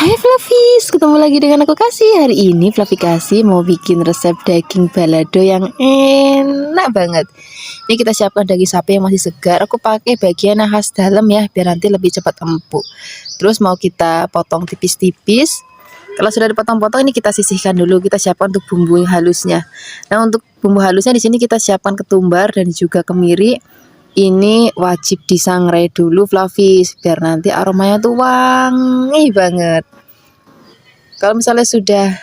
Hai Flavis, ketemu lagi dengan aku Kasih. Hari ini Flavi Kasih mau bikin resep daging balado yang enak banget. Ini kita siapkan daging sapi yang masih segar. Aku pakai bagian yang khas dalam ya, biar nanti lebih cepat empuk. Terus mau kita potong tipis-tipis. Kalau sudah dipotong-potong, ini kita sisihkan dulu. Kita siapkan untuk bumbu yang halusnya. Nah, untuk bumbu halusnya di sini kita siapkan ketumbar dan juga kemiri. Ini wajib disangrai dulu Flavis, biar nanti aromanya tuh wangi banget. Kalau misalnya sudah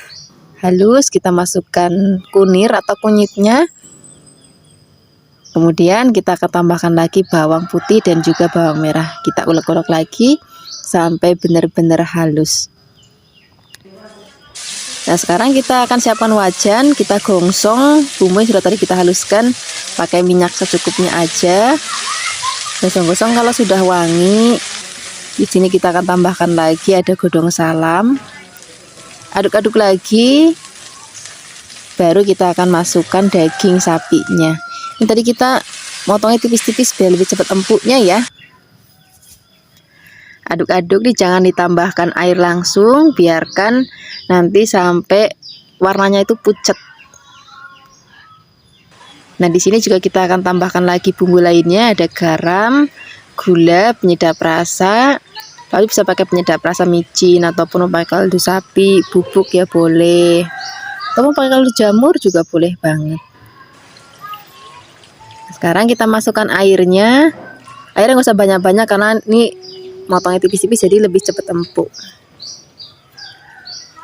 halus, kita masukkan kunir atau kunyitnya. Kemudian kita akan tambahkan lagi bawang putih dan juga bawang merah. Kita ulek-ulek lagi sampai benar-benar halus. Nah, sekarang kita akan siapkan wajan. Kita gongsong bumbu yang sudah tadi kita haluskan, pakai minyak secukupnya aja. Gosong-gosong kalau sudah wangi. Di sini kita akan tambahkan lagi ada godong salam. Aduk-aduk lagi. Baru kita akan masukkan daging sapinya. Ini tadi kita motongnya tipis-tipis biar lebih cepat empuknya ya. Aduk-aduk nih, jangan ditambahkan air langsung, biarkan nanti sampai warnanya itu pucat. Nah, di sini juga kita akan tambahkan lagi bumbu lainnya, ada garam, gula, penyedap rasa. Lalu bisa pakai penyedap rasa micin ataupun pakai kaldu sapi, bubuk ya boleh. Atau pakai kaldu jamur juga boleh banget. Sekarang kita masukkan airnya. Airnya nggak usah banyak-banyak karena ini motongnya tipis-tipis jadi lebih cepat empuk.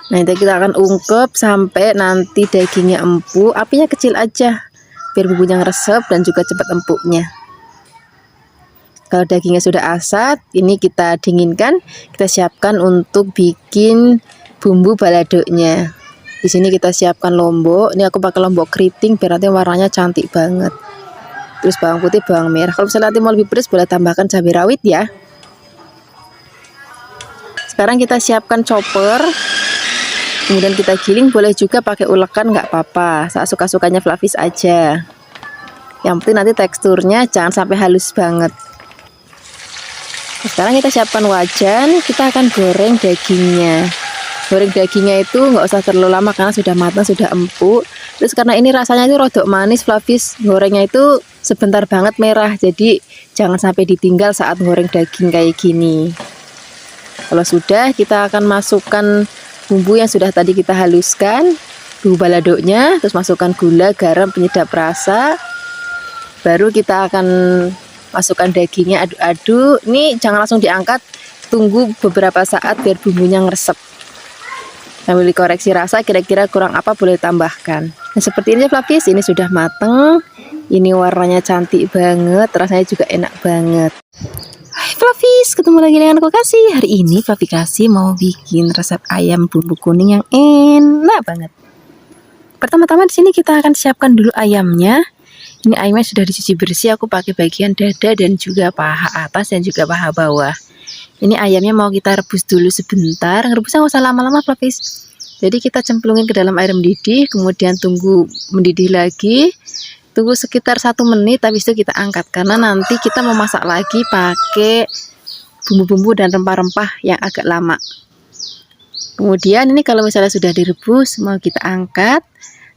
Nah, nanti kita akan ungkep sampai nanti dagingnya empuk. Apinya kecil aja biar bumbunya ngeresep dan juga cepat empuknya. Kalau dagingnya sudah asat, ini kita dinginkan. Kita siapkan untuk bikin bumbu baladonya. Di sini kita siapkan lombok. Ini aku pakai lombok keriting biar nanti warnanya cantik banget. Terus bawang putih, bawang merah. Kalau misalnya nanti mau lebih pedas, boleh tambahkan cabai rawit ya. Sekarang kita siapkan chopper. Kemudian kita giling, boleh juga pakai ulekan, nggak apa-apa. Saat suka-sukanya Flavis aja. Yang penting nanti teksturnya jangan sampai halus banget. Sekarang kita siapkan wajan. Kita akan goreng dagingnya. Goreng dagingnya itu nggak usah terlalu lama karena sudah matang, sudah empuk. Terus karena ini rasanya itu rodok manis, Flavis gorengnya itu sebentar banget merah. Jadi jangan sampai ditinggal saat goreng daging kayak gini. Kalau sudah, kita akan masukkan bumbu yang sudah tadi kita haluskan, bumbu baladonya, terus masukkan gula, garam, penyedap rasa. Baru kita akan masukkan dagingnya, aduk-aduk. Ini jangan langsung diangkat, tunggu beberapa saat biar bumbunya ngeresep. Sambil dikoreksi rasa, kira-kira kurang apa boleh tambahkan. Nah, seperti ini Flavis, ini sudah mateng. Ini warnanya cantik banget, rasanya juga enak banget. Hai Flavis, ketemu lagi dengan aku Kasih. Hari ini Flavi Kasih mau bikin resep ayam bumbu kuning yang enak banget. Pertama-tama di sini kita akan siapkan dulu ayamnya. Ini ayamnya sudah dicuci bersih. Aku pakai bagian dada dan juga paha atas dan juga paha bawah. Ini ayamnya mau kita rebus dulu sebentar. Rebusnya nggak usah lama-lama Flavis. Jadi kita cemplungin ke dalam air mendidih, kemudian tunggu mendidih lagi. Tunggu sekitar 1 menit, habis itu kita angkat karena nanti kita mau masak lagi pakai bumbu-bumbu dan rempah-rempah yang agak lama. Kemudian ini kalau misalnya sudah direbus, mau kita angkat,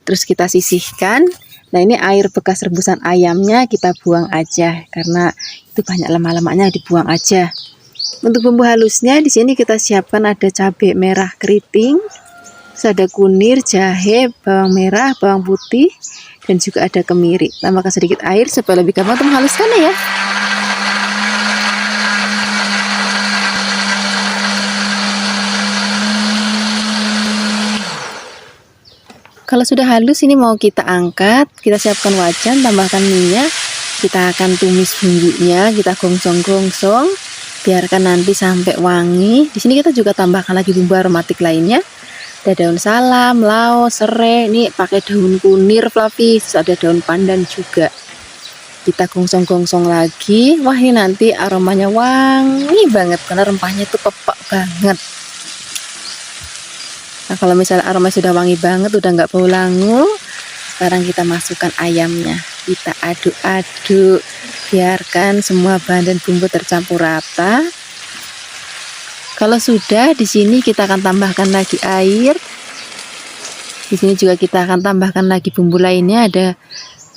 terus kita sisihkan. Nah, ini air bekas rebusan ayamnya kita buang aja karena itu banyak lemak-lemaknya, dibuang aja. Untuk bumbu halusnya di sini kita siapkan ada cabai merah keriting, terus ada kunir, jahe, bawang merah, bawang putih, dan juga ada kemiri. Tambahkan sedikit air supaya lebih gampang untuk menghaluskannya ya. Kalau sudah halus, ini mau kita angkat. Kita siapkan wajan, tambahkan minyak. Kita akan tumis bumbunya, kita gongsong-gongsong, biarkan nanti sampai wangi. Di sini kita juga tambahkan lagi bumbu aromatik lainnya. Ada daun salam, laos, serai, ini pakai daun kunir Flavis, ada daun pandan juga. Kita gongsong-gongsong lagi. Wah, ini nanti aromanya wangi banget karena rempahnya itu pepek banget. Nah, kalau misalnya aromanya sudah wangi banget, udah nggak bau langu, sekarang kita masukkan ayamnya. Kita aduk-aduk, biarkan semua bahan dan bumbu tercampur rata. Kalau sudah, di sini kita akan tambahkan lagi air. Di sini juga kita akan tambahkan lagi bumbu lainnya, ada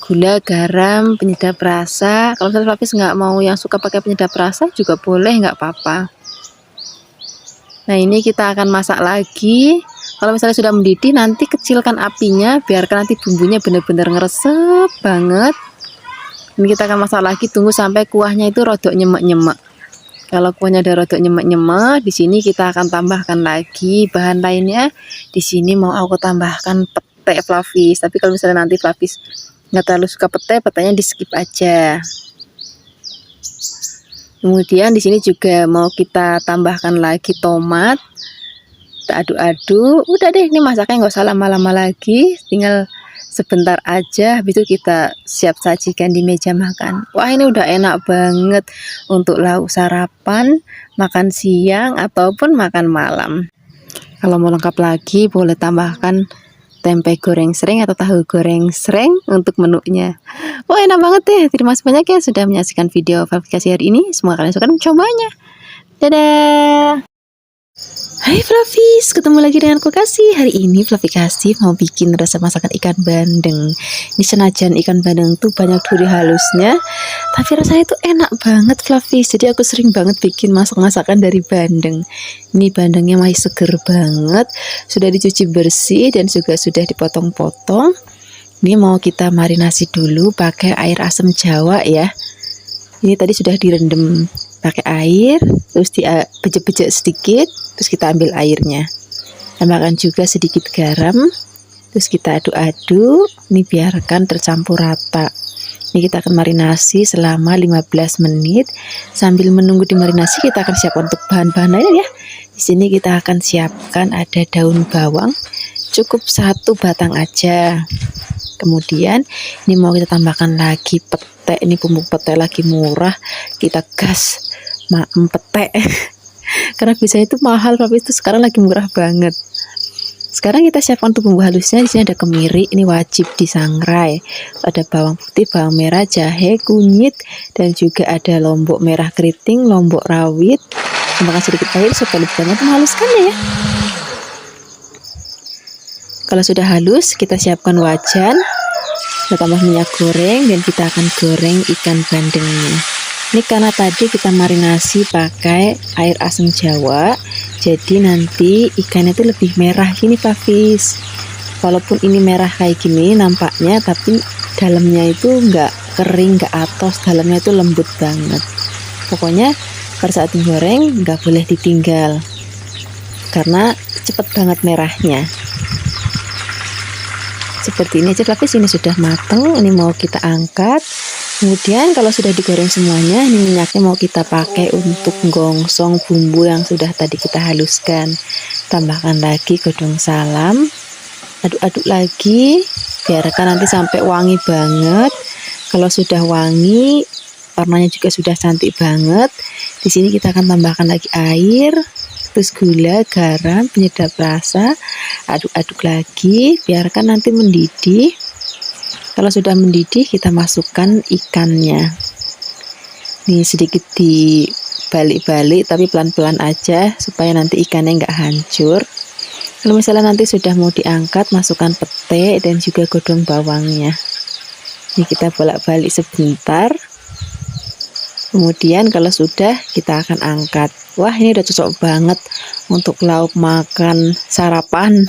gula, garam, penyedap rasa. Kalau misalnya Flavis nggak mau yang suka pakai penyedap rasa juga boleh, nggak apa-apa. Nah, ini kita akan masak lagi. Kalau misalnya sudah mendidih, nanti kecilkan apinya, biarkan nanti bumbunya benar-benar ngeresep banget. Ini kita akan masak lagi, tunggu sampai kuahnya itu rodok nyemek-nyemek. Kalau kuahnya udah rodok nyemek-nyemek, di sini kita akan tambahkan lagi bahan lainnya. Di sini mau aku tambahkan pete Flavis. Tapi kalau misalnya nanti Flavis nggak terlalu suka pete, petenya di skip aja. Kemudian di sini juga mau kita tambahkan lagi tomat. Kita aduk-aduk. Udah deh, ini masaknya nggak usah lama-lama lagi. Tinggal sebentar aja, habis itu kita siap sajikan di meja makan. Wah, ini udah enak banget untuk lauk sarapan, makan siang, ataupun makan malam. Kalau mau lengkap lagi, boleh tambahkan tempe goreng sreng atau tahu goreng sreng untuk menunya. Wah, enak banget deh. Terima kasih banyak ya sudah menyaksikan video verifikasi hari ini. Semoga kalian suka dan mencobanya. Dadah. Hai Flavis, ketemu lagi dengan Kokasi. Hari ini Flavikasi mau bikin resep masakan ikan bandeng. Ini senajan ikan bandeng tuh banyak duri halusnya, tapi rasanya tuh enak banget Flavis. Jadi aku sering banget bikin masakan dari bandeng. Ini bandengnya masih seger banget, sudah dicuci bersih dan juga sudah dipotong-potong. Ini mau kita marinasi dulu pakai air asam Jawa ya. Ini tadi sudah direndam pakai air, terus dibejek-bejek sedikit, terus kita ambil airnya. Tambahkan juga sedikit garam, terus kita aduk-aduk. Ini biarkan tercampur rata. Ini kita akan marinasi selama 15 menit. Sambil menunggu dimarinasi, kita akan siapkan untuk bahan-bahan lainnya ya. Di sini kita akan siapkan ada daun bawang, cukup 1 batang aja. Kemudian ini mau kita tambahkan lagi pete. Ini bumbu pete lagi murah, kita gas pete karena biasanya itu mahal, tapi itu sekarang lagi murah banget. Sekarang kita siapkan untuk bumbu halusnya. Di sini ada kemiri, ini wajib disangrai. Ada bawang putih, bawang merah, jahe, kunyit, dan juga ada lombok merah keriting, lombok rawit. Tambahkan sedikit air supaya lebih banyak menghaluskannya ya. Kalau sudah halus, kita siapkan wajan, kita tambah minyak goreng, dan kita akan goreng ikan bandengnya. Ini karena tadi kita marinasi pakai air asam Jawa, jadi nanti ikannya itu lebih merah gini Flavis. Walaupun ini merah kayak gini nampaknya, tapi dalamnya itu nggak kering, nggak atos, dalamnya itu lembut banget. Pokoknya pada saat digoreng nggak boleh ditinggal, karena cepet banget merahnya. Seperti ini aja Flavis, ini sudah mateng. Ini mau kita angkat. Kemudian kalau sudah digoreng semuanya, ini minyaknya mau kita pakai untuk gongsong bumbu yang sudah tadi kita haluskan. Tambahkan lagi godong salam, aduk-aduk lagi, biarkan nanti sampai wangi banget. Kalau sudah wangi, warnanya juga sudah cantik banget. Di sini kita akan tambahkan lagi air, terus gula, garam, penyedap rasa, aduk-aduk lagi, biarkan nanti mendidih. Kalau sudah mendidih, kita masukkan ikannya. Nih sedikit dibalik-balik, tapi pelan-pelan aja supaya nanti ikannya nggak hancur. Kalau misalnya nanti sudah mau diangkat, masukkan pete dan juga godong bawangnya. Ini kita bolak-balik sebentar. Kemudian kalau sudah, kita akan angkat. Wah, ini udah cocok banget untuk lauk makan sarapan,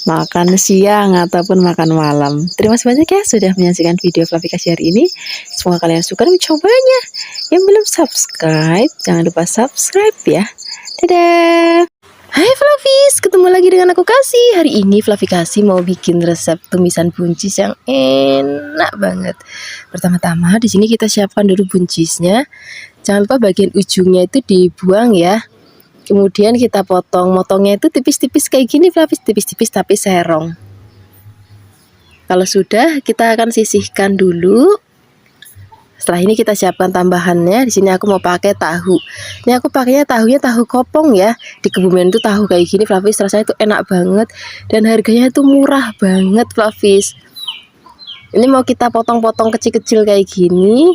makan siang, ataupun makan malam. Terima kasih banyak ya sudah menyaksikan video Flavikasi hari ini. Semoga kalian suka dan mencobanya. Yang belum subscribe, jangan lupa subscribe ya. Dadah. Hai Flavis, ketemu lagi dengan aku Kasih. Hari ini Flavikasi mau bikin resep tumisan buncis yang enak banget. Pertama-tama di sini kita siapkan dulu buncisnya. Jangan lupa bagian ujungnya itu dibuang ya. Kemudian kita motongnya itu tipis-tipis kayak gini Flavis, tipis-tipis tapi serong. Kalau sudah, kita akan sisihkan dulu. Setelah ini kita siapkan tambahannya. Di sini aku mau pakai tahu. Ini aku pakainya tahunya tahu kopong ya. Di Kebumen itu tahu kayak gini Flavis, rasanya itu enak banget dan harganya itu murah banget Flavis. Ini mau kita potong-potong kecil-kecil kayak gini.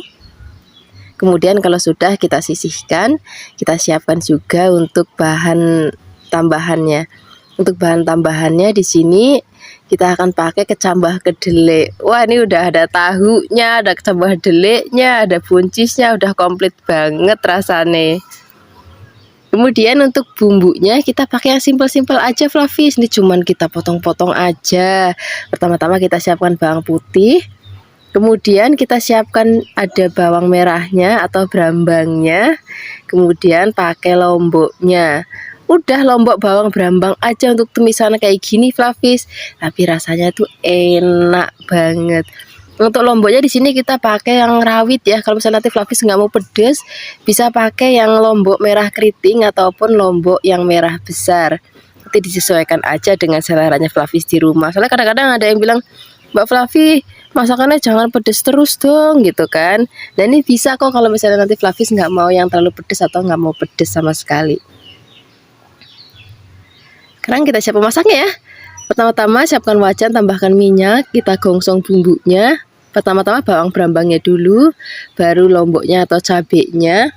Kemudian kalau sudah kita sisihkan, kita siapkan juga untuk bahan tambahannya. Untuk bahan tambahannya di sini kita akan pakai kecambah kedelai. Wah, ini udah ada tahunya, ada kecambah kedelainya, ada buncisnya, udah komplit banget rasanya. Kemudian untuk bumbunya kita pakai yang simpel-simpel aja Flavis. Ini cuman kita potong-potong aja. Pertama-tama kita siapkan bawang putih. Kemudian kita siapkan ada bawang merahnya atau brambangnya. Kemudian pakai lomboknya. Udah lombok bawang brambang aja untuk tumisan kayak gini Flavis. Tapi rasanya tuh enak banget. Untuk lomboknya di sini kita pakai yang rawit ya. Kalau misalnya nanti Flavis nggak mau pedes, bisa pakai yang lombok merah keriting ataupun lombok yang merah besar. Nanti disesuaikan aja dengan seleranya Flavis di rumah. Soalnya kadang-kadang ada yang bilang, Mbak Flavi, masakannya jangan pedes terus dong gitu kan. Dan ini bisa kok kalau misalnya nanti Flavis nggak mau yang terlalu pedes atau nggak mau pedes sama sekali. Sekarang kita siap memasaknya ya. Pertama-tama siapkan wajan, tambahkan minyak, kita gongsong bumbunya. Pertama-tama bawang brambangnya dulu, baru lomboknya atau cabenya.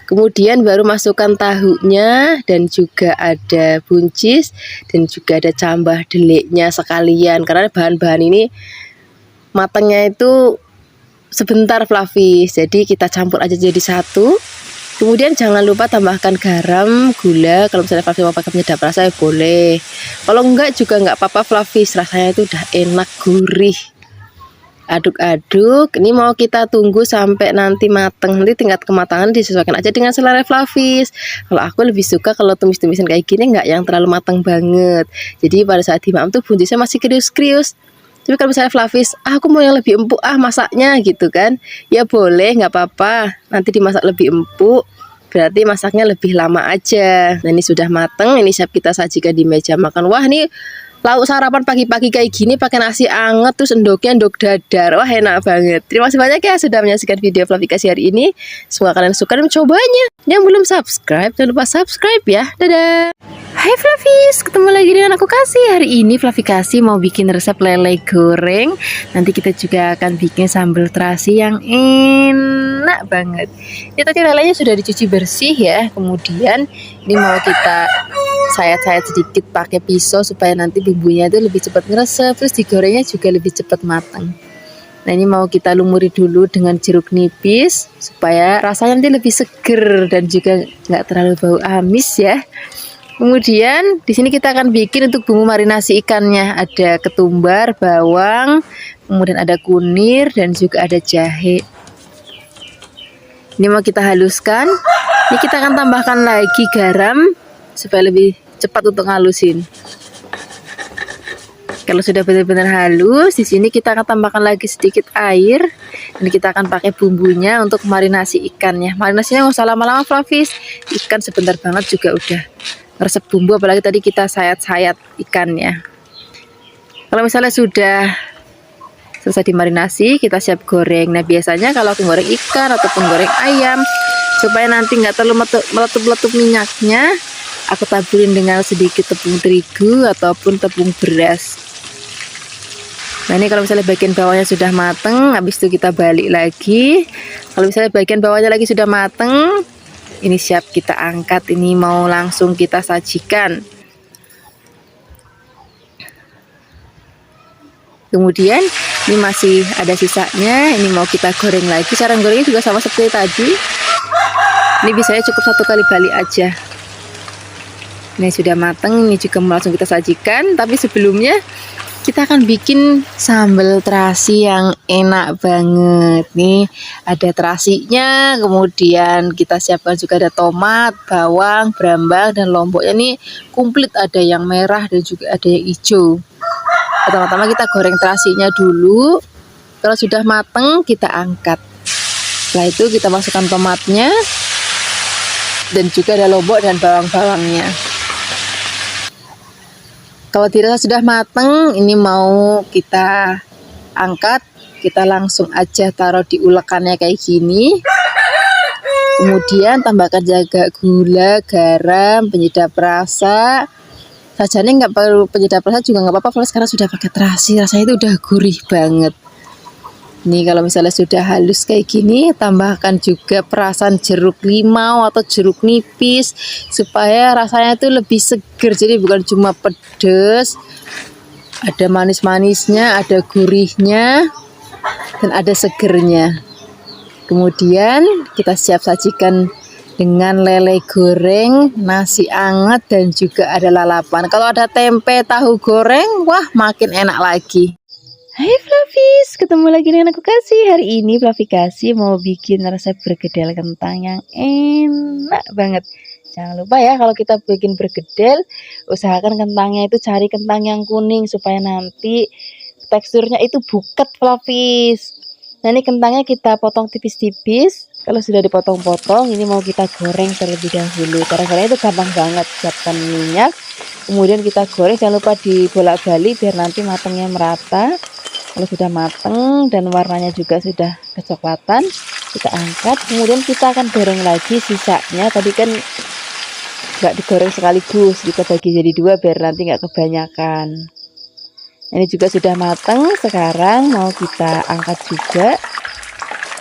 Kemudian baru masukkan tahunya dan juga ada buncis dan juga ada cambah deliknya sekalian. Karena bahan-bahan ini matangnya itu sebentar Flavis. Jadi kita campur aja jadi satu. Kemudian jangan lupa tambahkan garam, gula. Kalau misalnya Flavis mau pakai penyedap rasa ya boleh. Kalau enggak juga enggak apa-apa Flavis. Rasanya itu udah enak, gurih. Aduk-aduk, ini mau kita tunggu sampai nanti mateng. Nanti tingkat kematangan disesuaikan aja dengan selera Flavis. Kalau aku lebih suka kalau tumis-tumisan kayak gini nggak yang terlalu matang banget. Jadi pada saat dimakan tuh buncisnya masih krius-krius. Tapi kalau misalnya Flavis, aku mau yang lebih empuk masaknya gitu kan. Ya boleh, nggak apa-apa. Nanti dimasak lebih empuk, berarti masaknya lebih lama aja. Nah ini sudah mateng, ini siap kita sajikan di meja makan. Wah ini lauk sarapan pagi-pagi kayak gini pakai nasi anget terus endoknya endok dadar. Wah enak banget. Terima kasih banyak ya sudah menyaksikan video Flavikasi hari ini. Semoga kalian suka dan mencobanya. Yang belum subscribe jangan lupa subscribe ya. Dadah. Hai Flavis, ketemu lagi dengan aku Kasih. Hari ini Flavikasi mau bikin resep lele goreng. Nanti kita juga akan bikin sambal terasi yang enak banget. Ini tadi lelenya sudah dicuci bersih ya. Kemudian ini mau kita sayat-sayat sedikit pakai pisau supaya nanti bumbunya itu lebih cepat ngeresep, terus digorengnya juga lebih cepat matang. Nah ini mau kita lumuri dulu dengan jeruk nipis supaya rasanya nanti lebih seger dan juga nggak terlalu bau amis ya. Kemudian di sini kita akan bikin untuk bumbu marinasi ikannya, ada ketumbar, bawang, kemudian ada kunir dan juga ada jahe. Ini mau kita haluskan. Ini kita akan tambahkan lagi garam supaya lebih cepat untuk ngalusin. Kalau sudah benar-benar halus, di sini kita akan tambahkan lagi sedikit air. Dan kita akan pakai bumbunya untuk marinasi ikannya. Marinasinya nggak usah lama-lama Flavis. Ikan sebentar banget juga udah resep bumbu, apalagi tadi kita sayat-sayat ikannya. Kalau misalnya sudah selesai dimarinasi, kita siap goreng. Nah biasanya kalau aku goreng ikan ataupun goreng ayam, supaya nanti nggak terlalu meletup-letup minyaknya, aku taburin dengan sedikit tepung terigu ataupun tepung beras. Nah ini kalau misalnya bagian bawahnya sudah mateng, habis itu kita balik lagi. Kalau misalnya bagian bawahnya lagi sudah mateng, ini siap kita angkat. Ini mau langsung kita sajikan. Kemudian ini masih ada sisanya, ini mau kita goreng lagi. Cara gorengnya juga sama seperti tadi. Ini biasanya cukup satu kali balik aja. Ini sudah matang, ini juga mau langsung kita sajikan. Tapi sebelumnya kita akan bikin sambal terasi yang enak banget. Nih ada terasinya, kemudian kita siapkan juga ada tomat, bawang, brambang, dan lomboknya nih komplit. Ada yang merah dan juga ada yang hijau. Pertama-tama kita goreng terasinya dulu. Kalau sudah matang kita angkat. Setelah itu kita masukkan tomatnya dan juga ada lombok dan bawang-bawangnya. Kalau dirasa sudah mateng, ini mau kita angkat, kita langsung aja taruh di ulekannya kayak gini. Kemudian tambahkan juga gula, garam, penyedap rasa. Sajane nggak perlu penyedap rasa juga nggak apa-apa, karena sudah pakai terasi, rasanya itu udah gurih banget. Nih kalau misalnya sudah halus kayak gini, tambahkan juga perasan jeruk limau atau jeruk nipis supaya rasanya itu lebih seger. Jadi bukan cuma pedes, ada manis-manisnya, ada gurihnya, dan ada segernya. Kemudian kita siap sajikan dengan lele goreng, nasi anget, dan juga ada lalapan. Kalau ada tempe tahu goreng, wah makin enak lagi. Hai Flavis, ketemu lagi dengan aku Kasih. Hari ini Flavi Kasih mau bikin resep bergedel kentang yang enak banget. Jangan lupa ya, kalau kita bikin bergedel, usahakan kentangnya itu cari kentang yang kuning supaya nanti teksturnya itu buket Flavis. Nah ini kentangnya kita potong tipis-tipis. Kalau sudah dipotong-potong, ini mau kita goreng terlebih dahulu. Cara gorengnya itu gampang banget. Siapkan minyak, kemudian kita goreng. Jangan lupa dibolak-balik biar nanti matangnya merata. Kalau sudah matang dan warnanya juga sudah kecoklatan, kita angkat. Kemudian kita akan goreng lagi sisanya. Tadi kan nggak digoreng sekaligus, kita bagi jadi dua biar nanti nggak kebanyakan. Ini juga sudah matang. Sekarang mau kita angkat juga.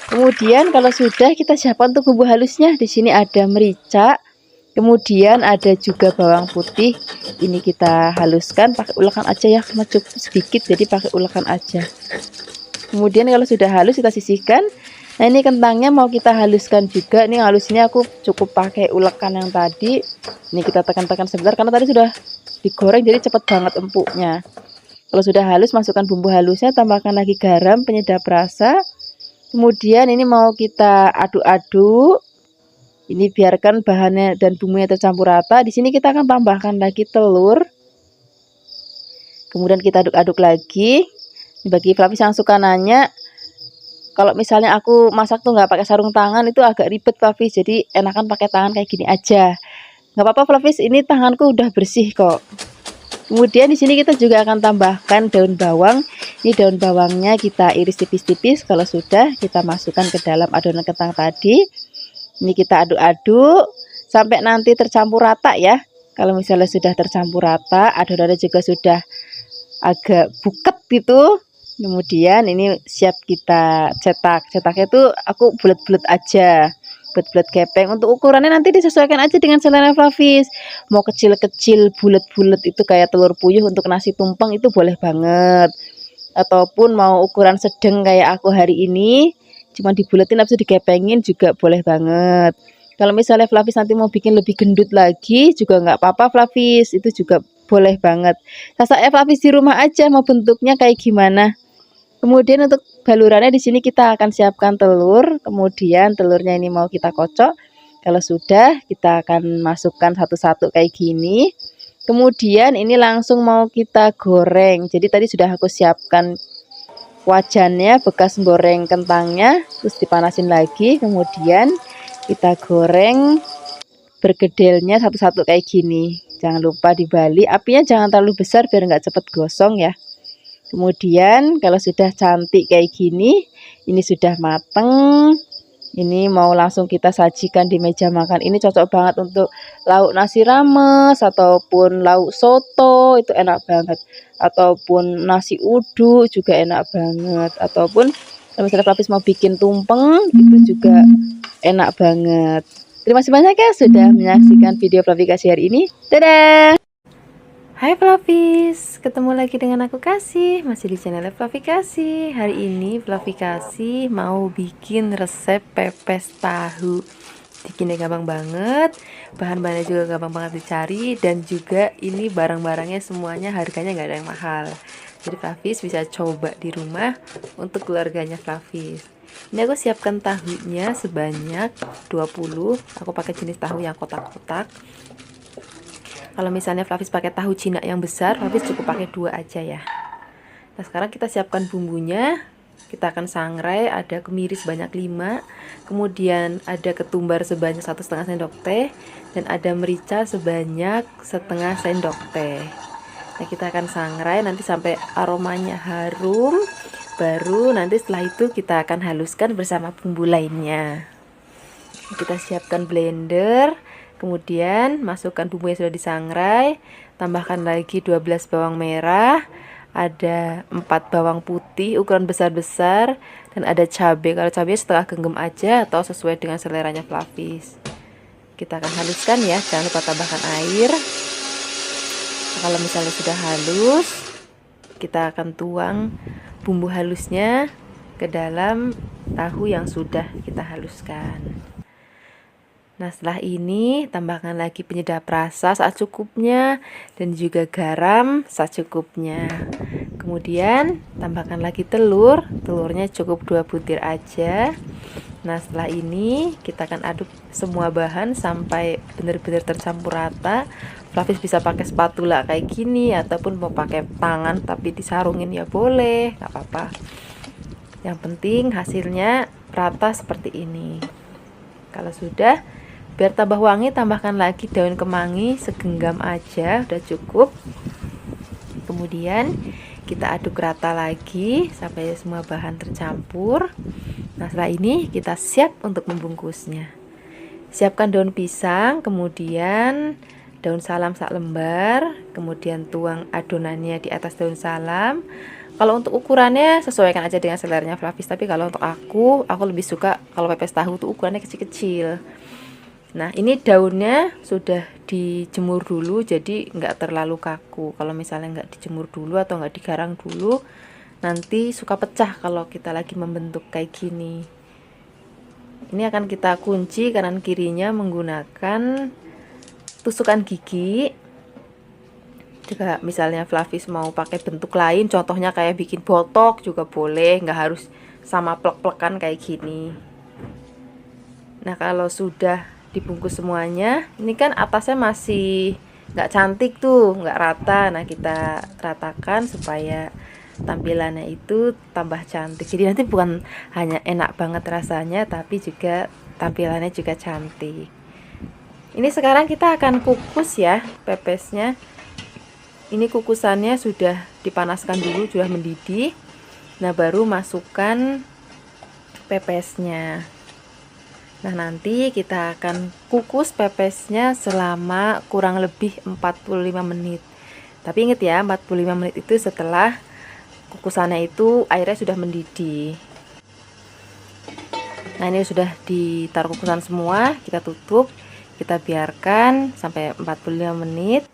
Kemudian kalau sudah, kita siapkan untuk bumbu halusnya. Di sini ada merica, kemudian ada juga bawang putih. Ini kita haluskan pakai ulekan aja ya, cuma cukup sedikit jadi pakai ulekan aja. Kemudian kalau sudah halus kita sisihkan. Nah ini kentangnya mau kita haluskan juga. Ini halusnya aku cukup pakai ulekan yang tadi. Ini kita tekan-tekan sebentar karena tadi sudah digoreng jadi cepat banget empuknya. Kalau sudah halus, masukkan bumbu halusnya, tambahkan lagi garam, penyedap rasa. Kemudian ini mau kita aduk-aduk. Ini biarkan bahannya dan bumbunya tercampur rata. Di sini kita akan tambahkan lagi telur. Kemudian kita aduk-aduk lagi. Bagi Flavis yang suka nanya, kalau misalnya aku masak tuh nggak pakai sarung tangan itu agak ribet Flavis. Jadi enakan pakai tangan kayak gini aja. Nggak apa-apa Flavis, ini tanganku udah bersih kok. Kemudian di sini kita juga akan tambahkan daun bawang. Ini daun bawangnya kita iris tipis-tipis. Kalau sudah, kita masukkan ke dalam adonan kentang tadi. Ini kita aduk-aduk sampai nanti tercampur rata ya. Kalau misalnya sudah tercampur rata, adonannya juga sudah agak buket gitu. Kemudian ini siap kita cetak. Cetaknya itu aku bulat-bulat aja. Bulat-bulat kepeng. Untuk ukurannya nanti disesuaikan aja dengan selera Flavis. Mau kecil-kecil bulat-bulat itu kayak telur puyuh untuk nasi tumpeng itu boleh banget. Ataupun mau ukuran sedang kayak aku hari ini, cuma dibulatin habis itu dikepengin juga boleh banget. Kalau misalnya Flavis nanti mau bikin lebih gendut lagi juga nggak apa-apa Flavis, itu juga boleh banget. Sasak Flavis di rumah aja mau bentuknya kayak gimana. Kemudian untuk balurannya di sini kita akan siapkan telur, kemudian telurnya ini mau kita kocok. Kalau sudah, kita akan masukkan satu-satu kayak gini. Kemudian ini langsung mau kita goreng. Jadi tadi sudah aku siapkan wajannya bekas goreng kentangnya, terus dipanasin lagi. Kemudian kita goreng bergedelnya satu-satu kayak gini. Jangan lupa dibalik, apinya jangan terlalu besar biar nggak cepet gosong ya. Kemudian kalau sudah cantik kayak gini, ini sudah mateng. Ini mau langsung kita sajikan di meja makan. Ini cocok banget untuk lauk nasi rames ataupun lauk soto, itu enak banget. Ataupun nasi uduk juga enak banget. Ataupun kalau misalnya Flavis mau bikin tumpeng, itu juga enak banget. Terima kasih banyak ya sudah menyaksikan video Flavi Kasih hari ini. Dadah! Hai Flavis, ketemu lagi dengan aku Kasih, masih di channel Flavi Kasih. Hari ini Flavi Kasih mau bikin resep pepes tahu. Bikinnya gampang banget, bahan-bahannya juga gampang banget dicari, dan juga ini barang-barangnya semuanya harganya nggak ada yang mahal. Jadi Flavis bisa coba di rumah untuk keluarganya Flavis. Ini aku siapkan tahunya sebanyak 20, aku pakai jenis tahu yang kotak-kotak. Kalau misalnya Flavis pakai tahu Cina yang besar, Flavis cukup pakai 2 aja ya. Nah sekarang kita siapkan bumbunya. Kita akan sangrai, ada kemiri sebanyak 5, kemudian ada ketumbar sebanyak 1,5 sendok teh, dan ada merica sebanyak 1/2 sendok teh. Nah kita akan sangrai nanti sampai aromanya harum. Baru nanti setelah itu kita akan haluskan bersama bumbu lainnya. Kita siapkan blender. Kemudian masukkan bumbu yang sudah disangrai, tambahkan lagi 12 bawang merah, ada 4 bawang putih ukuran besar-besar, dan ada cabai. Kalau cabai setengah genggam aja atau sesuai dengan seleranya Flavis. Kita akan haluskan ya, jangan lupa tambahkan air. Nah, kalau misalnya sudah halus, kita akan tuang bumbu halusnya ke dalam tahu yang sudah kita haluskan. Nah, setelah ini tambahkan lagi penyedap rasa secukupnya dan juga garam secukupnya. Kemudian tambahkan lagi telur, telurnya cukup 2 butir aja. Nah, setelah ini kita akan aduk semua bahan sampai benar-benar tercampur rata. Flavis bisa pakai spatula kayak gini ataupun mau pakai tangan tapi disarungin ya boleh, nggak apa-apa. Yang penting hasilnya rata seperti ini. Kalau sudah, biar tambah wangi, tambahkan lagi daun kemangi segenggam aja, udah cukup. Kemudian kita aduk rata lagi sampai semua bahan tercampur. Nah, setelah ini kita siap untuk membungkusnya. Siapkan daun pisang, kemudian daun salam sak lembar, kemudian tuang adonannya di atas daun salam. Kalau untuk ukurannya sesuaikan aja dengan seleranya Flavis, tapi kalau untuk aku lebih suka kalau pepes tahu tuh ukurannya kecil-kecil. Nah, ini daunnya sudah dijemur dulu, jadi nggak terlalu kaku. Kalau misalnya nggak dijemur dulu atau nggak digarang dulu, nanti suka pecah kalau kita lagi membentuk kayak gini. Ini akan kita kunci kanan kirinya menggunakan tusukan gigi. Jika misalnya Flavis mau pakai bentuk lain, contohnya kayak bikin botok juga boleh, nggak harus sama plek-plekan kayak gini. Nah, kalau sudah dibungkus semuanya, ini kan atasnya masih nggak cantik tuh, nggak rata. Nah, kita ratakan supaya tampilannya itu tambah cantik. Jadi nanti bukan hanya enak banget rasanya, tapi juga tampilannya juga cantik. Ini sekarang kita akan kukus ya pepesnya. Ini kukusannya sudah dipanaskan dulu, sudah mendidih. Nah, baru masukkan pepesnya. Nah, nanti kita akan kukus pepesnya selama kurang lebih 45 menit. Tapi ingat ya, 45 menit itu setelah kukusannya itu airnya sudah mendidih. Nah, ini sudah ditaruh kukusan semua, kita tutup, kita biarkan sampai 45 menit.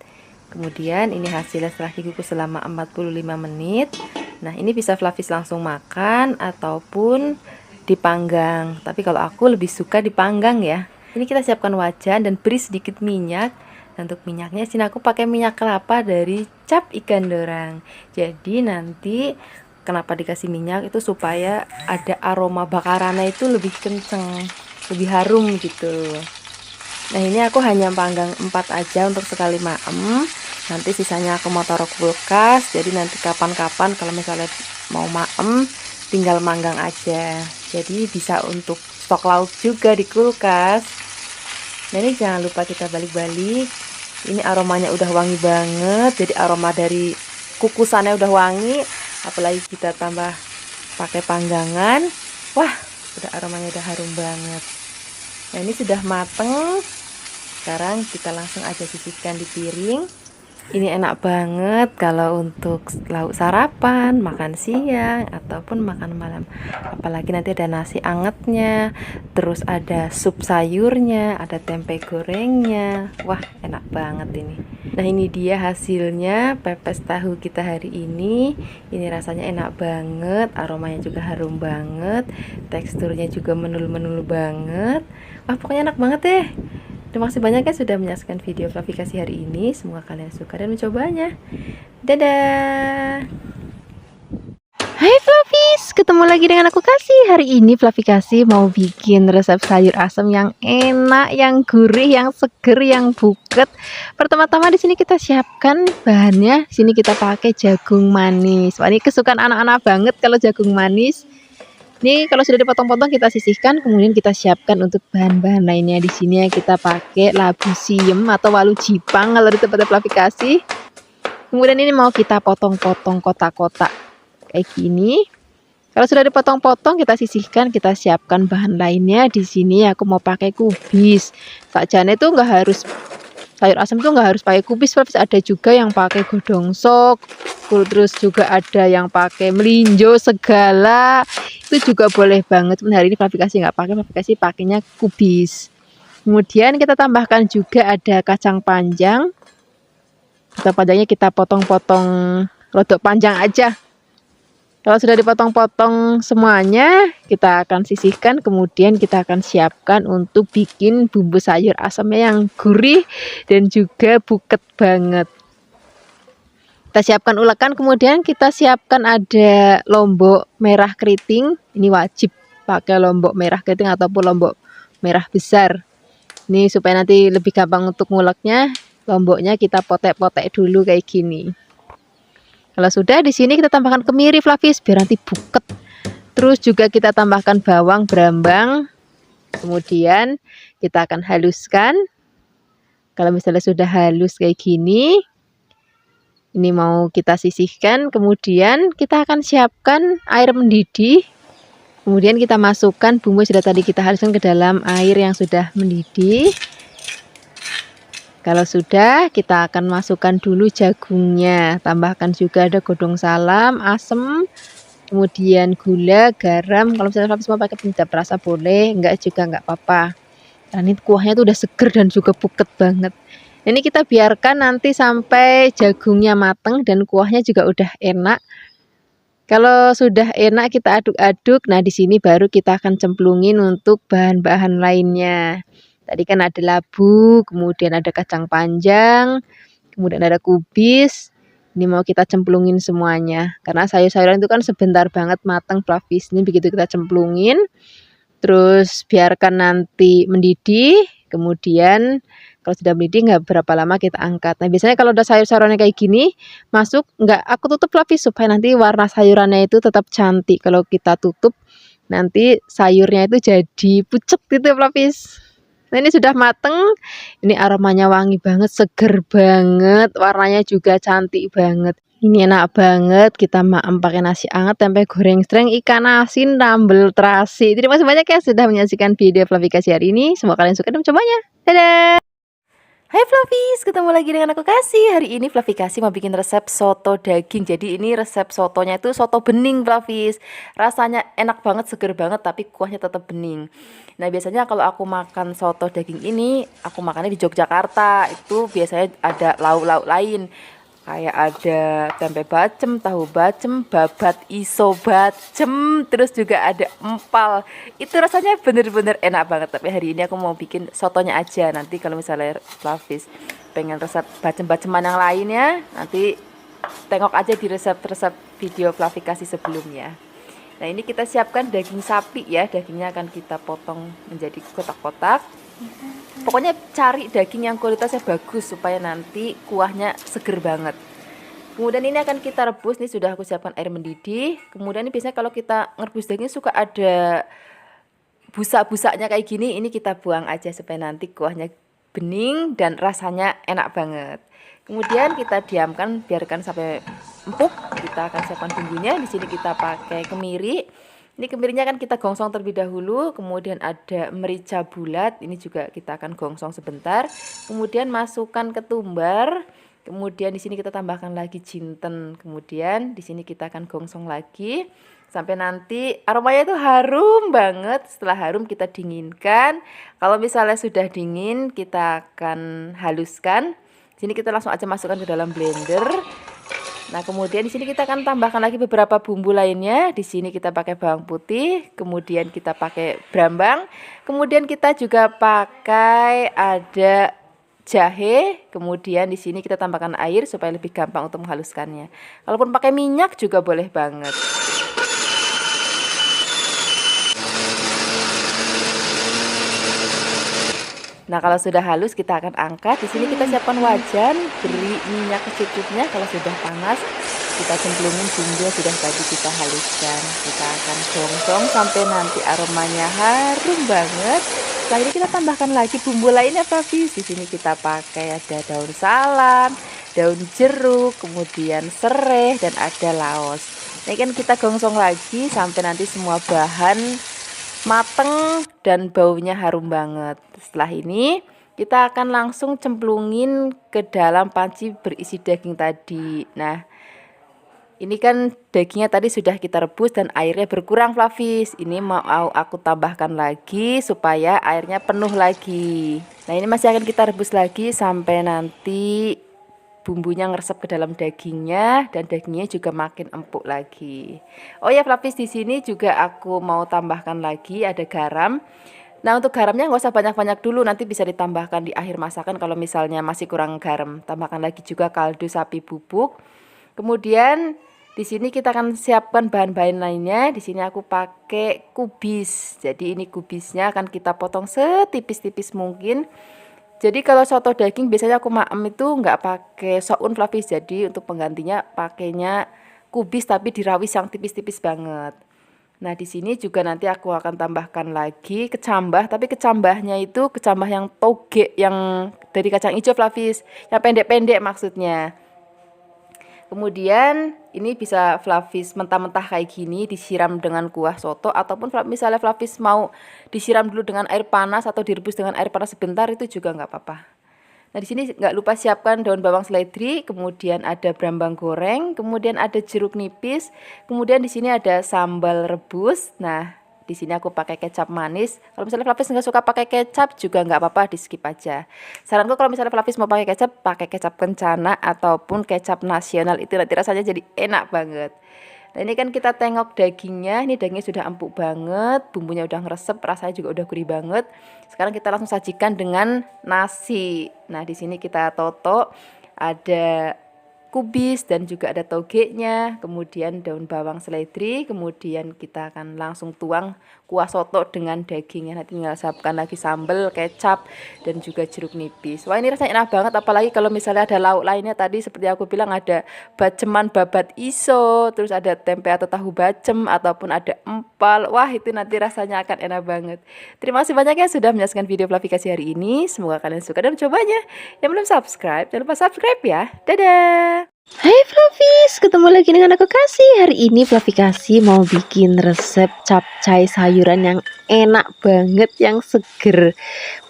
Kemudian ini hasilnya setelah dikukus selama 45 menit. Nah, ini bisa Flavis langsung makan ataupun dipanggang. Tapi kalau aku lebih suka dipanggang ya. Ini kita siapkan wajan dan beri sedikit minyak. Dan untuk minyaknya sini aku pakai minyak kelapa dari Cap Ikan Dorang. Jadi nanti kenapa dikasih minyak itu supaya ada aroma bakarannya itu lebih kenceng, lebih harum gitu. Nah, ini aku hanya panggang 4 aja untuk sekali maem. Nanti sisanya aku mau taruh kulkas, jadi nanti kapan-kapan kalau misalnya mau maem tinggal manggang aja. Jadi bisa untuk stok lauk juga di kulkas. Nah, ini jangan lupa kita balik-balik. Ini aromanya udah wangi banget, jadi aroma dari kukusannya udah wangi, apalagi kita tambah pakai panggangan. Wah, udah aromanya udah harum banget. Nah, ini sudah mateng. Sekarang kita langsung aja sisihkan di piring. Ini enak banget kalau untuk lauk sarapan, makan siang, ataupun makan malam. Apalagi nanti ada nasi angetnya, terus ada sup sayurnya, ada tempe gorengnya. Wah, enak banget ini. Nah, ini dia hasilnya pepes tahu kita hari ini. Ini rasanya enak banget, aromanya juga harum banget, teksturnya juga menul-menul banget. Wah, pokoknya enak banget deh. Terima kasih banyak ya sudah menyaksikan video Flavikasi hari ini. Semoga kalian suka dan mencobanya. Dadah. Hai Flavis, ketemu lagi dengan aku Kasih. Hari ini Flavikasi mau bikin resep sayur asam yang enak, yang gurih, yang seger, yang buket. Pertama-tama di sini kita siapkan bahannya. Sini kita pakai jagung manis. Wah, ini kesukaan anak-anak banget kalau jagung manis. Ini kalau sudah dipotong-potong kita sisihkan, kemudian kita siapkan untuk bahan-bahan lainnya. Di sini kita pakai labu siem atau walu jipang kalau di tempat Flavikasi. Kemudian ini mau kita potong-potong kotak-kotak kayak gini. Kalau sudah dipotong-potong kita sisihkan, kita siapkan bahan lainnya. Di sini aku mau pakai kubis. Sakjane itu enggak harus sayur asam tuh nggak harus pakai kubis, Flavis. Ada juga yang pakai godong sok, terus juga ada yang pakai melinjo segala. Itu juga boleh banget. Cuman hari ini Flavis kasih nggak pakai, Flavis kasih pakainya kubis. Kemudian kita tambahkan juga ada kacang panjang. Kacang panjangnya kita potong-potong rodok panjang aja. Kalau sudah dipotong-potong semuanya, kita akan sisihkan, kemudian kita akan siapkan untuk bikin bumbu sayur asamnya yang gurih dan juga buket banget. Kita siapkan ulekan, kemudian kita siapkan ada lombok merah keriting. Ini wajib pakai lombok merah keriting ataupun lombok merah besar. Ini supaya nanti lebih gampang untuk nguleknya, lomboknya kita potek-potek dulu kayak gini. Kalau sudah, di sini kita tambahkan kemiri, Flavis, biar nanti buket. Terus juga kita tambahkan bawang brambang. Kemudian kita akan haluskan. Kalau misalnya sudah halus kayak gini, ini mau kita sisihkan. Kemudian kita akan siapkan air mendidih. Kemudian kita masukkan bumbu yang sudah tadi kita haluskan ke dalam air yang sudah mendidih. Kalau sudah, kita akan masukkan dulu jagungnya. Tambahkan juga ada godong salam, asem, kemudian gula, garam. Kalau misalnya Flavis mau pakai penyedap rasa boleh, enggak juga enggak apa-apa. Karena ini kuahnya tuh udah seger dan juga buket banget. Ini kita biarkan nanti sampai jagungnya mateng dan kuahnya juga udah enak. Kalau sudah enak kita aduk-aduk. Nah, di sini baru kita akan cemplungin untuk bahan-bahan lainnya. Tadi kan ada labu, kemudian ada kacang panjang, kemudian ada kubis. Ini mau kita cemplungin semuanya. Karena sayur-sayuran itu kan sebentar banget matang, Flavis. Ini begitu kita cemplungin, terus biarkan nanti mendidih. Kemudian kalau sudah mendidih nggak berapa lama kita angkat. Nah, biasanya kalau udah sayur-sayurannya kayak gini, masuk nggak aku tutup, Flavis, supaya nanti warna sayurannya itu tetap cantik. Kalau kita tutup, nanti sayurnya itu jadi pucet gitu, Flavis. Nah, ini sudah mateng. Ini aromanya wangi banget, seger banget, warnanya juga cantik banget. Ini enak banget, kita maem pakai nasi hangat, tempe goreng streng, ikan asin, sambal terasi. Terima kasih banyak ya sudah menyaksikan video Flavikasi hari ini. Semoga kalian suka dan mencobanya. Dadah! Hai Flavis, ketemu lagi dengan aku Kasih. Hari ini Flavikasi mau bikin resep soto daging. Jadi ini resep sotonya itu soto bening, Flavis. Rasanya enak banget, seger banget, tapi kuahnya tetap bening. Nah, biasanya kalau aku makan soto daging ini, aku makannya di Yogyakarta. Itu biasanya ada lauk-lauk lain. Kayak ada tempe bacem, tahu bacem, babat iso bacem, terus juga ada empal. Itu rasanya bener-bener enak banget. Tapi hari ini aku mau bikin sotonya aja. Nanti kalau misalnya Flavis pengen resep bacem-baceman yang lainnya, nanti tengok aja di resep-resep video Flavikasi sebelumnya. Nah, ini kita siapkan daging sapi ya. Dagingnya akan kita potong menjadi kotak-kotak. Pokoknya cari daging yang kualitasnya bagus supaya nanti kuahnya seger banget. Kemudian ini akan kita rebus. Nih sudah aku siapkan air mendidih. Kemudian ini biasanya kalau kita ngerebus daging suka ada busak-busaknya kayak gini. Ini kita buang aja supaya nanti kuahnya bening dan rasanya enak banget. Kemudian kita diamkan, biarkan sampai empuk. Kita akan siapkan bumbunya. Di sini kita pakai kemiri. Ini kemirinya akan kita gongsong terlebih dahulu, kemudian ada merica bulat, ini juga kita akan gongsong sebentar. Kemudian masukkan ketumbar, kemudian di sini kita tambahkan lagi jinten. Kemudian di sini kita akan gongsong lagi sampai nanti aromanya itu harum banget. Setelah harum kita dinginkan. Kalau misalnya sudah dingin, kita akan haluskan. Di sini kita langsung aja masukkan ke dalam blender. Nah, kemudian di sini kita akan tambahkan lagi beberapa bumbu lainnya. Di sini kita pakai bawang putih, kemudian kita pakai brambang, kemudian kita juga pakai ada jahe, kemudian di sini kita tambahkan air supaya lebih gampang untuk menghaluskannya. Kalaupun pakai minyak juga boleh banget. Nah, kalau sudah halus kita akan angkat. Di sini kita siapkan wajan, beri minyak secukupnya. Kalau sudah panas, kita cemplungin bumbu yang sudah tadi kita haluskan. Kita akan gongsong sampai nanti aromanya harum banget. Setelah ini kita tambahkan lagi bumbu lainnya, Flavis. Di sini kita pakai ada daun salam, daun jeruk, kemudian serai dan ada laos. Ini kan kita gongsong lagi sampai nanti semua bahan mateng dan baunya harum banget. Setelah ini kita akan langsung cemplungin ke dalam panci berisi daging tadi. Nah, ini kan dagingnya tadi sudah kita rebus dan airnya berkurang, Flavis. Ini mau aku tambahkan lagi supaya airnya penuh lagi. Nah, ini masih akan kita rebus lagi sampai nanti bumbunya ngeresep ke dalam dagingnya dan dagingnya juga makin empuk lagi. Oh ya, Flavis, di sini juga aku mau tambahkan lagi ada garam. Nah, untuk garamnya nggak usah banyak-banyak dulu, nanti bisa ditambahkan di akhir masakan kalau misalnya masih kurang garam. Tambahkan lagi juga kaldu sapi bubuk. Kemudian di sini kita akan siapkan bahan-bahan lainnya. Di sini aku pakai kubis. Jadi ini kubisnya akan kita potong setipis-tipis mungkin. Jadi kalau soto daging biasanya aku maem itu nggak pakai soun, Flavis. Jadi untuk penggantinya pakainya kubis tapi dirawis yang tipis-tipis banget. Nah, di sini juga nanti aku akan tambahkan lagi kecambah, tapi kecambahnya itu kecambah yang toge yang dari kacang hijau, Flavis. Yang pendek-pendek maksudnya. Kemudian ini bisa Flavis mentah-mentah kayak gini disiram dengan kuah soto, ataupun misalnya Flavis mau disiram dulu dengan air panas atau direbus dengan air panas sebentar, itu juga nggak apa-apa. Nah, di sini nggak lupa siapkan daun bawang seledri, kemudian ada brambang goreng, kemudian ada jeruk nipis, kemudian di sini ada sambal rebus. Nah, di sini aku pakai kecap manis. Kalau misalnya Flavis nggak suka pakai kecap juga nggak apa-apa, di skip aja. Saranku kalau misalnya Flavis mau pakai kecap kencana ataupun kecap nasional, itu nanti rasanya jadi enak banget. Nah, ini kan kita tengok dagingnya, ini dagingnya sudah empuk banget, bumbunya udah ngeresep, rasanya juga udah gurih banget. Sekarang kita langsung sajikan dengan nasi. Nah, di sini kita toto, ada kubis dan juga ada togenya, kemudian daun bawang seledri, kemudian kita akan langsung tuang kuah soto dengan dagingnya. Nanti tinggal siapkan lagi sambal, kecap, dan juga jeruk nipis. Wah, ini rasanya enak banget, apalagi kalau misalnya ada lauk lainnya tadi seperti aku bilang ada baceman babat iso, terus ada tempe atau tahu bacem, ataupun ada empal. Wah, itu nanti rasanya akan enak banget. Terima kasih banyak ya sudah menyaksikan video Flavikasi hari ini. Semoga kalian suka dan mencobanya. Yang belum subscribe, jangan lupa subscribe ya. Dadah! Hai Flavis, ketemu lagi dengan aku Kasih. Hari ini Flavikasi mau bikin resep capcay sayuran yang enak banget, yang seger.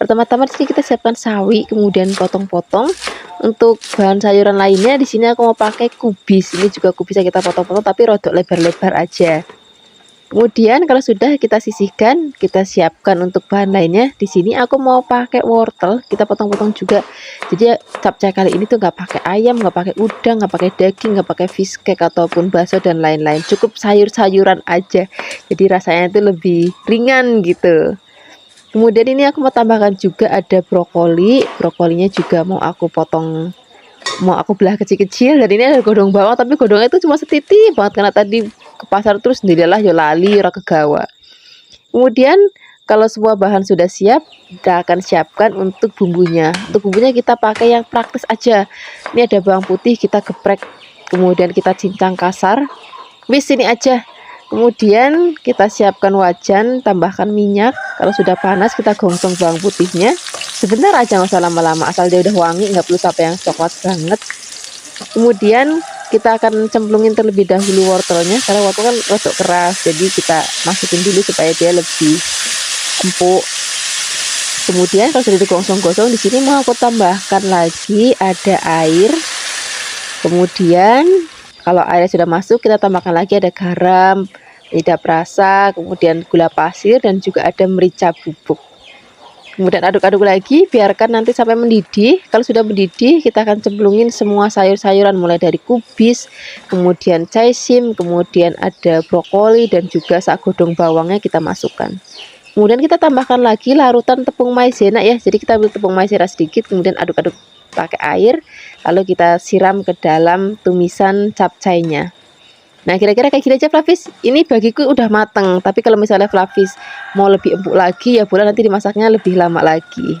Pertama-tama di sini kita siapkan sawi, kemudian potong-potong. Untuk bahan sayuran lainnya di sini aku mau pakai kubis. Ini juga kubis yang kita potong-potong tapi rodok lebar-lebar aja. Kemudian kalau sudah kita sisihkan, kita siapkan untuk bahan lainnya. Di sini aku mau pakai wortel, kita potong-potong juga. Jadi capcay kali ini tuh nggak pakai ayam, nggak pakai udang, nggak pakai daging, nggak pakai fish cake ataupun bakso dan lain-lain. Cukup sayur-sayuran aja. Jadi rasanya itu lebih ringan gitu. Kemudian ini aku mau tambahkan juga ada brokoli. Brokolinya juga mau aku potong, mau aku belah kecil-kecil. Dan ini ada godong bawang, tapi godongnya itu cuma setiti banget karena tadi ke pasar terus sendirilah yo lali ora kegawa. Kemudian kalau semua bahan sudah siap, kita akan siapkan untuk bumbunya. Untuk bumbunya kita pakai yang praktis aja. Ini ada bawang putih, kita geprek, kemudian kita cincang kasar. Wis ini aja. Kemudian kita siapkan wajan, tambahkan minyak. Kalau sudah panas kita gongsong bawang putihnya. Sebentar aja, nggak usah lama-lama, asal dia udah wangi, nggak perlu sampai yang coklat banget. Kemudian kita akan cemplungin terlebih dahulu wortelnya, karena wortel kan rodok keras, jadi kita masukin dulu supaya dia lebih empuk. Kemudian kalau sudah digosong-gosong, di sini mau aku tambahkan lagi ada air. Kemudian kalau airnya sudah masuk, kita tambahkan lagi ada garam, lidah rasa, kemudian gula pasir, dan juga ada merica bubuk. Kemudian aduk-aduk lagi, biarkan nanti sampai mendidih. Kalau sudah mendidih, kita akan cemplungin semua sayur-sayuran, mulai dari kubis, kemudian caisim, kemudian ada brokoli, dan juga sak godong bawangnya kita masukkan. Kemudian kita tambahkan lagi larutan tepung maizena ya. Jadi kita ambil tepung maizena sedikit, kemudian aduk-aduk pakai air, lalu kita siram ke dalam tumisan capcaynya. Nah, kira-kira kayak gini aja Flavis. Ini bagiku udah mateng, tapi kalau misalnya Flavis mau lebih empuk lagi ya boleh nanti dimasaknya lebih lama lagi.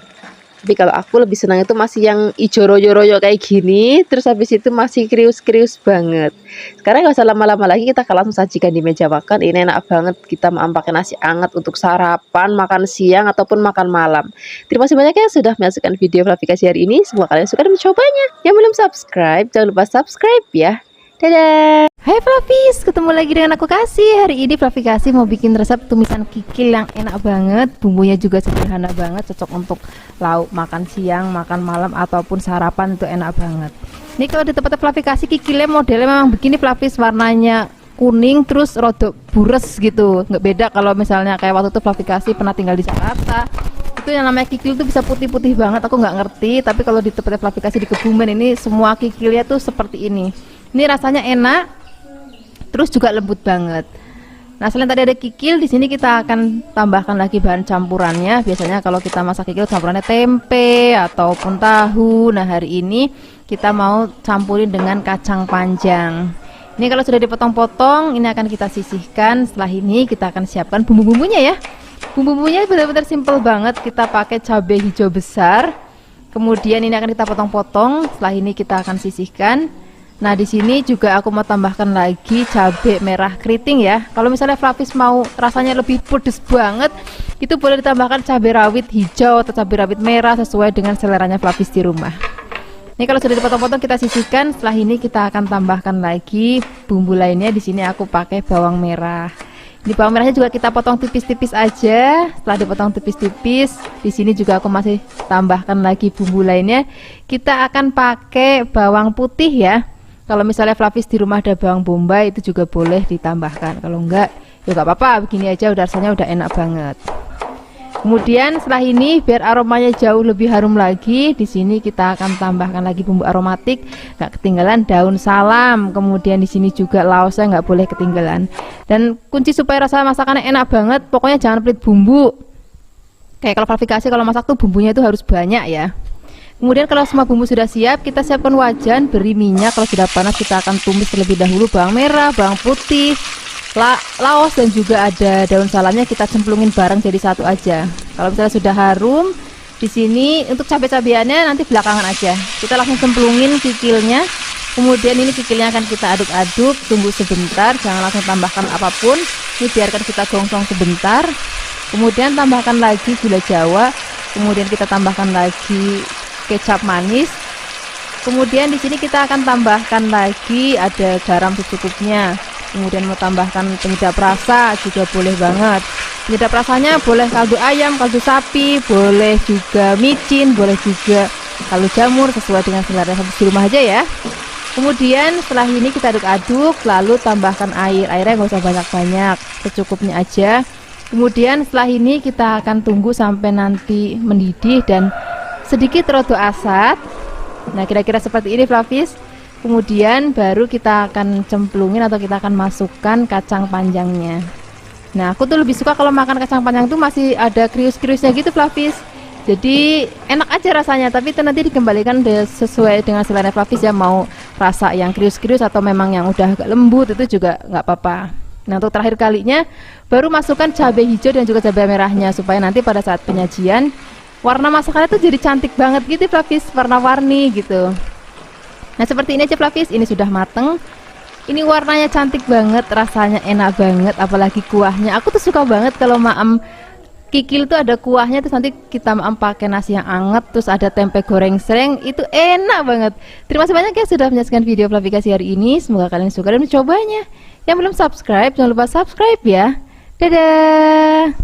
Tapi kalau aku lebih senang itu masih yang ijo royo-royo kayak gini, terus habis itu masih krius-krius banget. Sekarang nggak usah lama-lama lagi, kita akan langsung sajikan di meja makan. Ini enak banget, kita mau pakai nasi hangat untuk sarapan, makan siang, ataupun makan malam. Terima kasih banyak ya sudah menyaksikan video Flavikasi hari ini. Semoga kalian suka dan mencobanya. Yang belum subscribe, jangan lupa subscribe ya. Dadah. Hai Flavis, ketemu lagi dengan aku Kasih. Hari ini Flavi Kasih mau bikin resep tumisan kikil yang enak banget. Bumbunya juga sederhana banget, cocok untuk lauk makan siang, makan malam, ataupun sarapan, itu enak banget. Ini kalau di tempat Flavi Kasih, kikilnya modelnya memang begini Flavis, warnanya kuning terus rodok bures gitu. Nggak beda kalau misalnya kayak waktu itu Flavi Kasih pernah tinggal di Jakarta, itu yang namanya kikil itu bisa putih-putih banget, aku nggak ngerti. Tapi kalau di tempat Flavi Kasih di Kebumen ini semua kikilnya tuh seperti ini. Ini rasanya enak, terus juga lembut banget. Nah, selain tadi ada kikil, di sini kita akan tambahkan lagi bahan campurannya. Biasanya kalau kita masak kikil campurannya tempe ataupun tahu. Nah, hari ini kita mau campurin dengan kacang panjang. Ini kalau sudah dipotong-potong, ini akan kita sisihkan. Setelah ini kita akan siapkan bumbu-bumbunya ya. Bumbu-bumbunya benar-benar simple banget. Kita pakai cabai hijau besar. Kemudian ini akan kita potong-potong. Setelah ini kita akan sisihkan. Nah, di sini juga aku mau tambahkan lagi cabai merah keriting ya. Kalau misalnya Flavis mau rasanya lebih pedes banget, itu boleh ditambahkan cabai rawit hijau atau cabai rawit merah sesuai dengan seleranya Flavis di rumah. Ini kalau sudah dipotong-potong kita sisihkan. Setelah ini kita akan tambahkan lagi bumbu lainnya. Di sini aku pakai bawang merah. Ini bawang merahnya juga kita potong tipis-tipis aja. Setelah dipotong tipis-tipis, di sini juga aku masih tambahkan lagi bumbu lainnya. Kita akan pakai bawang putih ya. Kalau misalnya Flavis di rumah ada bawang bombay, itu juga boleh ditambahkan. Kalau enggak, ya enggak apa-apa, begini aja udah rasanya udah enak banget. Kemudian setelah ini biar aromanya jauh lebih harum lagi, di sini kita akan tambahkan lagi bumbu aromatik. Nggak ketinggalan daun salam. Kemudian di sini juga laosnya nggak boleh ketinggalan. Dan kunci supaya rasa masakannya enak banget, pokoknya jangan pelit bumbu. Kayak kalau Flavi Kasih kalau masak tuh bumbunya itu harus banyak ya. Kemudian kalau semua bumbu sudah siap, kita siapkan wajan, beri minyak. Kalau sudah panas kita akan tumis terlebih dahulu bawang merah, bawang putih, laos, dan juga ada daun salamnya. Kita cemplungin bareng jadi satu aja. Kalau misalnya sudah harum, di sini untuk cabai-cabiannya nanti belakangan aja. Kita langsung cemplungin kikilnya. Kemudian ini kikilnya akan kita aduk-aduk, tunggu sebentar, jangan langsung tambahkan apapun. Ini biarkan kita gongsong sebentar. Kemudian tambahkan lagi gula Jawa. Kemudian kita tambahkan lagi kecap manis. Kemudian di sini kita akan tambahkan lagi ada garam secukupnya. Kemudian mau tambahkan penyedap rasa juga boleh banget. Penyedap rasanya boleh kaldu ayam, kaldu sapi, boleh juga micin, boleh juga kaldu jamur, sesuai dengan selera di rumah aja ya. Kemudian setelah ini kita aduk-aduk, lalu tambahkan air. Airnya nggak usah banyak-banyak, secukupnya aja. Kemudian setelah ini kita akan tunggu sampai nanti mendidih dan sedikit rodok asat. Nah, kira-kira seperti ini Flavis. Kemudian baru kita akan cemplungin atau kita akan masukkan kacang panjangnya. Nah, aku tuh lebih suka kalau makan kacang panjang tuh masih ada krius-kriusnya gitu Flavis. Jadi enak aja rasanya, tapi itu nanti dikembalikan sesuai dengan selera Flavis ya, mau rasa yang krius-krius atau memang yang udah agak lembut, itu juga nggak apa-apa. Nah, untuk terakhir kalinya baru masukkan cabai hijau dan juga cabai merahnya supaya nanti pada saat penyajian warna masakannya tuh jadi cantik banget gitu Flavis, warna-warni gitu. Nah, seperti ini aja Flavis, ini sudah mateng. Ini warnanya cantik banget, rasanya enak banget, apalagi kuahnya. Aku tuh suka banget kalau maem kikil tuh ada kuahnya, terus nanti kita maem pakai nasi yang anget, terus ada tempe goreng sereng, itu enak banget. Terima kasih banyak ya sudah menyaksikan video Flavi Kasih hari ini. Semoga kalian suka dan mencobanya. Yang belum subscribe, jangan lupa subscribe ya. Dadah.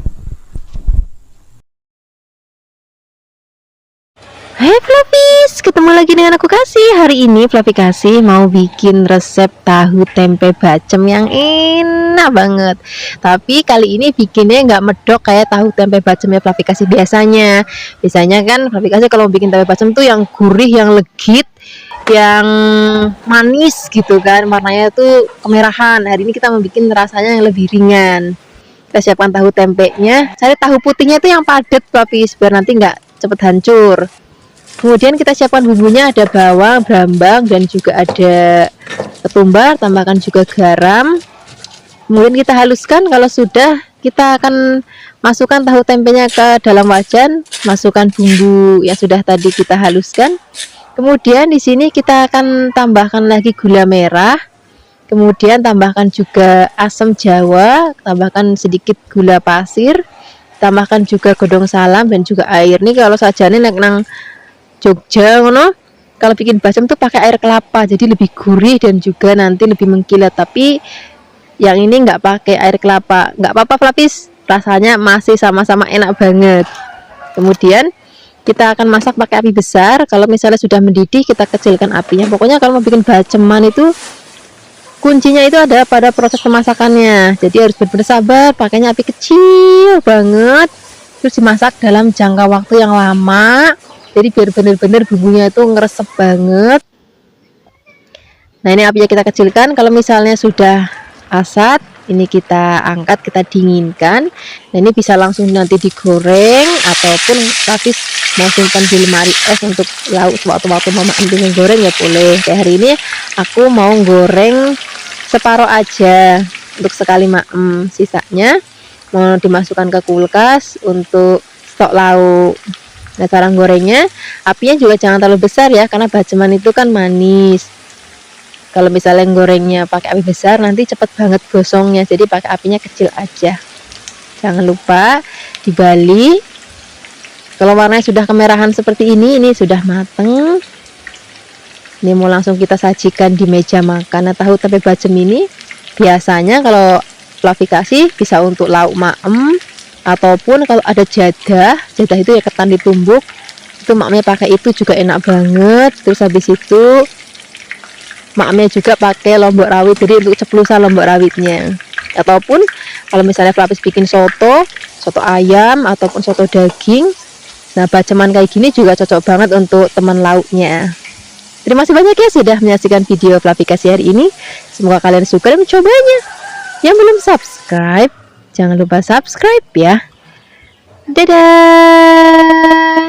Hai Flavis, ketemu lagi dengan aku Kasih. Hari ini Flavi Kasih mau bikin resep tahu tempe bacem yang enak banget. Tapi kali ini bikinnya nggak medok kayak tahu tempe bacemnya Flavi Kasih biasanya. Biasanya kan Flavi Kasih kalau bikin tempe bacem tuh yang gurih, yang legit, yang manis gitu kan. Warnanya tuh kemerahan. Hari ini kita mau bikin rasanya yang lebih ringan. Kita siapkan tahu tempenya. Cari tahu putihnya tuh yang padat Flavis, biar nanti nggak cepet hancur. Kemudian kita siapkan bumbunya, ada bawang, brambang, dan juga ada ketumbar, tambahkan juga garam. Kemudian kita haluskan. Kalau sudah, kita akan masukkan tahu tempenya ke dalam wajan, masukkan bumbu yang sudah tadi kita haluskan. Kemudian di sini kita akan tambahkan lagi gula merah. Kemudian tambahkan juga asam jawa, tambahkan sedikit gula pasir, tambahkan juga godong salam dan juga air. Nih kalau sajane nek nang Jogja ngono kalau bikin bacem tuh pakai air kelapa, jadi lebih gurih dan juga nanti lebih mengkilat. Tapi yang ini nggak pakai air kelapa, nggak apa-apa Flavis, rasanya masih sama-sama enak banget. Kemudian kita akan masak pakai api besar. Kalau misalnya sudah mendidih, kita kecilkan apinya. Pokoknya kalau mau bikin baceman itu kuncinya itu ada pada proses pemasakannya. Jadi harus benar-benar sabar, pakainya api kecil banget, terus dimasak dalam jangka waktu yang lama. Jadi biar benar-benar bumbunya itu ngeresep banget. Nah, ini apinya kita kecilkan. Kalau misalnya sudah asat, ini kita angkat, kita dinginkan. Nah, ini bisa langsung nanti digoreng ataupun Flavis mau simpan di lemari es untuk lauk waktu-waktu mama pengen goreng ya boleh. Kayak hari ini aku mau goreng separuh aja untuk sekali maem, sisanya mau dimasukkan ke kulkas untuk stok lauk. Nah, cara gorengnya apinya juga jangan terlalu besar ya, karena baceman itu kan manis. Kalau misalnya gorengnya pakai api besar nanti cepet banget gosongnya, jadi pakai apinya kecil aja. Jangan lupa dibalik. Kalau warnanya sudah kemerahan seperti ini sudah mateng. Ini mau langsung kita sajikan di meja makan. Nah, tahu tempe bacem ini biasanya kalau Flavi kasih bisa untuk lauk maem, ataupun kalau ada jadah itu ya ketan ditumbuk, itu maknya pakai itu juga enak banget. Terus habis itu maknya juga pakai lombok rawit, jadi untuk ceplusan lombok rawitnya. Ataupun kalau misalnya Flavis bikin soto ayam ataupun soto daging, nah baceman kayak gini juga cocok banget untuk teman lauknya. Terima kasih banyak ya sudah menyaksikan video Flavi kasih hari ini. Semoga kalian suka dan mencobanya. Yang belum subscribe, jangan lupa subscribe ya. Dadah.